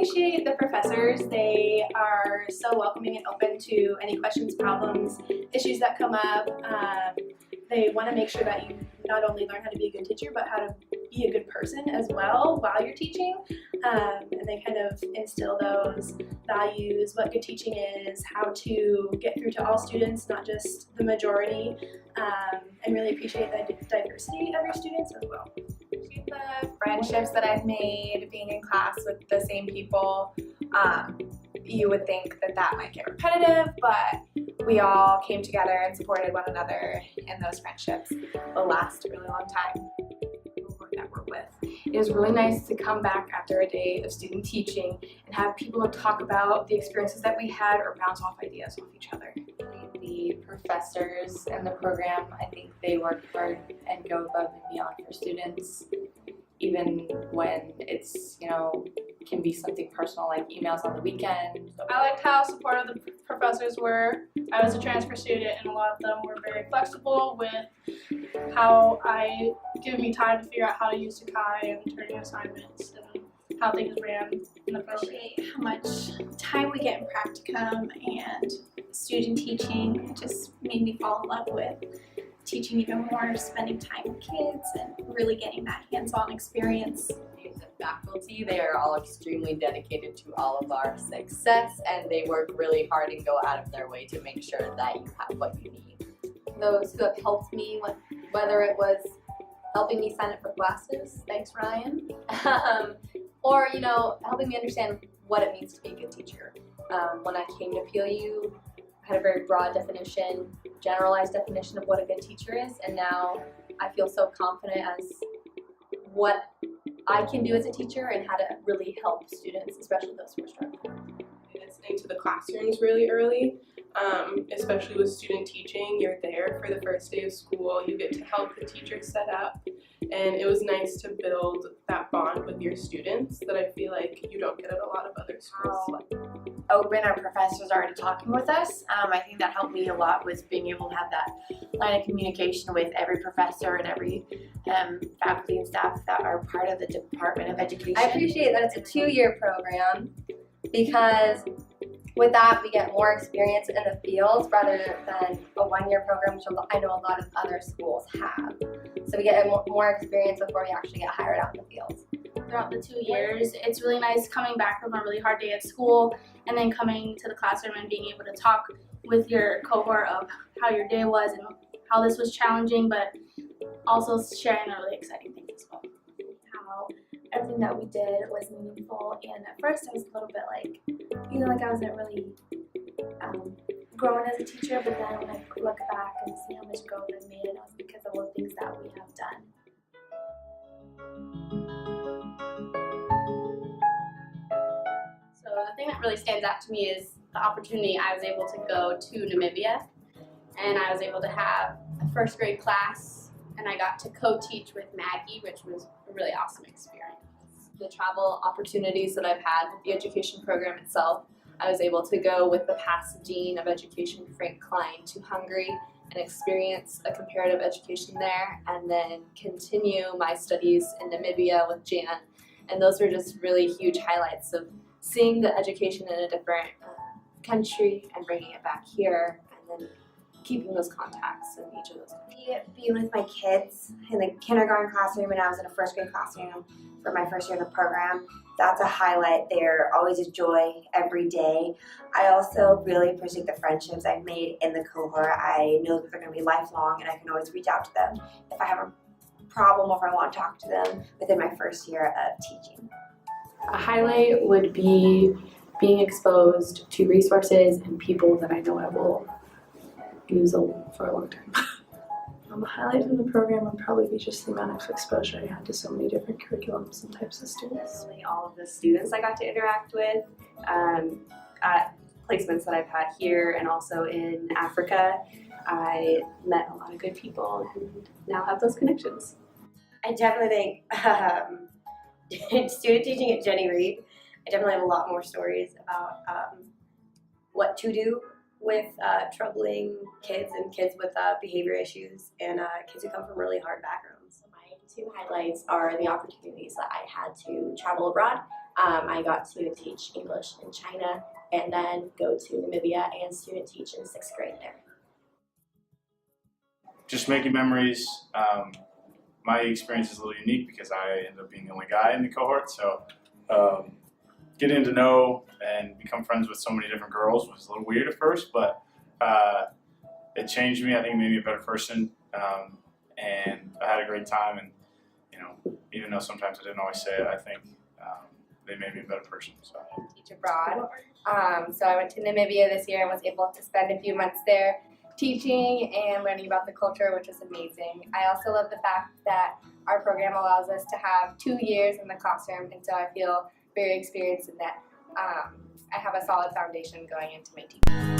appreciate the professors. They are so welcoming and open to any questions, problems, issues that come up. They want to make sure that you not only learn how to be a good teacher, but how to be a good person as well while you're teaching. And they kind of instill those values, what good teaching is, how to get through to all students, not just the majority, and really appreciate the diversity of your students as well. The friendships that I've made being in class with the same people. You would think that that might get repetitive, but we all came together and supported one another, and those friendships will last a really long time. That we're with. It was really nice to come back after a day of student teaching and have people to talk about the experiences that we had or bounce off ideas off each other. The professors and the program, I think they work hard and go above and beyond for students, even when it's, can be something personal like emails on the weekend. I liked how supportive the professors were. I was a transfer student and a lot of them were very flexible with how giving me time to figure out how to use Sakai and turning assignments and how things ran in the program. Appreciate how much time we get in practicum and student teaching. It just made me fall in love with teaching even more, spending time with kids and really getting that hands-on experience. The faculty, they are all extremely dedicated to all of our success, and they work really hard and go out of their way to make sure that you have what you need. Those who have helped me, whether it was helping me sign up for classes, thanks Ryan, or helping me understand what it means to be a good teacher. When I came to PLU, I had a very broad definition, generalized definition of what a good teacher is, and now I feel so confident as what I can do as a teacher and how to really help students, especially those who are struggling. Listening to the classrooms really early, especially with student teaching. You're there for the first day of school, you get to help the teacher set up, and it was nice to build that bond with your students that I feel like you don't get at a lot of other schools. Open our professors are to talking with us. I think that helped me a lot, was being able to have that line of communication with every professor and every faculty and staff that are part of the Department of Education. I appreciate that it's a 2-year program, because with that we get more experience in the field rather than a 1-year program, which I know a lot of other schools have. So we get more experience before we actually get hired out in the field. Throughout the 2 years, it's really nice coming back from a really hard day at school and then coming to the classroom and being able to talk with your cohort of how your day was and how this was challenging, but also sharing the really exciting things as well. How everything that we did was meaningful, and at first I was a little bit feeling like I wasn't really growing as a teacher, but then when I look back and see how much growth I made, it was because of all the things that we have done. So the thing that really stands out to me is the opportunity I was able to go to Namibia, and I was able to have a first grade class, and I got to co-teach with Maggie, which was a really awesome experience. The travel opportunities that I've had with the education program itself, I was able to go with the past Dean of Education, Frank Klein, to Hungary and experience a comparative education there, and then continue my studies in Namibia with Jan. And those were just really huge highlights of seeing the education in a different country and bringing it back here, and then keeping those contacts in each of those countries. Being with my kids in the kindergarten classroom, and I was in a first grade classroom for my first year in the program, that's a highlight. They're always a joy every day. I also really appreciate the friendships I've made in the cohort. I know that they're going to be lifelong, and I can always reach out to them if I have a problem or if I want to talk to them within my first year of teaching. A highlight would be being exposed to resources and people that I know I will use for a long time. The highlight of the program would probably be just the amount of exposure I had to so many different curriculums and types of students. All of the students I got to interact with at placements that I've had here and also in Africa, I met a lot of good people and now have those connections. I definitely think student teaching at Jenny Reed, I definitely have a lot more stories about what to do with troubling kids and kids with behavior issues and kids who come from really hard backgrounds. My two highlights are the opportunities that I had to travel abroad. I got to teach English in China and then go to Namibia and student teach in 6th grade there. Just making memories. My experience is a little unique because I ended up being the only guy in the cohort, so getting to know and become friends with so many different girls was a little weird at first, but it changed me. I think it made me a better person, and I had a great time. And even though sometimes I didn't always say it, I think they made me a better person. So. Teach abroad. So I went to Namibia this year and was able to spend a few months there teaching and learning about the culture, which was amazing. I also love the fact that our program allows us to have 2 years in the classroom, and so I feel very experienced in that. I have a solid foundation going into my teaching.